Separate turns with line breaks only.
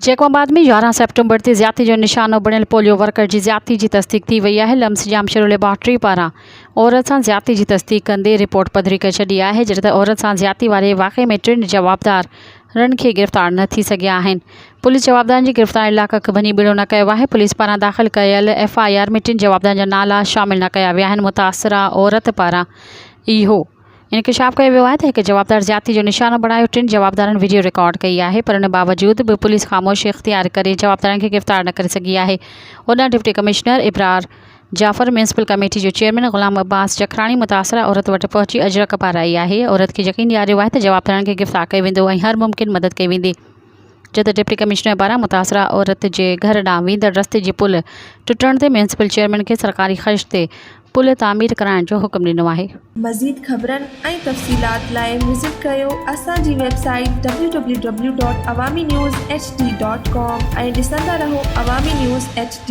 जैकबाबाद में 11 सेप्टेम्बर ते ज़्यादती जो निशानो बणियल पोलियो वर्कर जी ज़्यादती जी तस्दीक थी वई आहे। लम्स जामशरू लेबॉर्ट्री पारां औरत सां ज़्यादती जी तस्दीक कंदे रिपोर्ट पधरी करे छॾी आहे, जॾहिं त औरत सां ज़्यादती वारे वाक़े में 3 जवाबदारनि खे गिरफ़्तार न थी सघिया आहिनि। पुलिस जवाबदारनि जी गिरफ़्तारी लाइ कख भनी ॿिड़ो न कयो आहे। पुलिस पारां दाख़िल कयल FIR में 3 जवाबदारनि जा नाला शामिल न कया विया आहिनि। मुतासिरा औरत पारां इहो इंकशाफ कयो वियो आहे त हिकु जवाबदार ज़्यादती जो निशानो बणायो। 3 जवाबदारनि वीडियो रिकॉर्ड कई आहे, पर उन बावजूद बि पुलिस ख़ामोशी इख्तियार करे जवाबदारनि खे गिरफ़्तार न करे सघी आहे। ओॾां deputy commissioner Ibrar Jafar, municipal committee जो चेयरमैन ग़ुलाम अब्बास चखराणी मुतासिरा औरत वटि पहुची अजरक पाराई आहे। औरत खे यकीन ॾियारियो आहे त जवाबदारनि खे गिरफ़्तार कयो वेंदो ऐं हर मुमकिन मदद कई वेंदी। जद डिप्टी कमिश्नर पारां मुतासिरा औरत जे घर ॾांहुं वेंदड़ रस्ते जी पुल टुटण ते म्यूनसिपल चेयरमैन खे सरकारी ख़र्च ते पुल तामीर कराइण जो हुकुम ॾिनो आहे।
मज़ीद ख़बरनि ऐं तफ़सीलात लाइ विज़िट कयो असांजी वेबसाइट www.awamiNewsHD.com ऐं ॾिसंदा रहो अवामी न्यूज़ HD।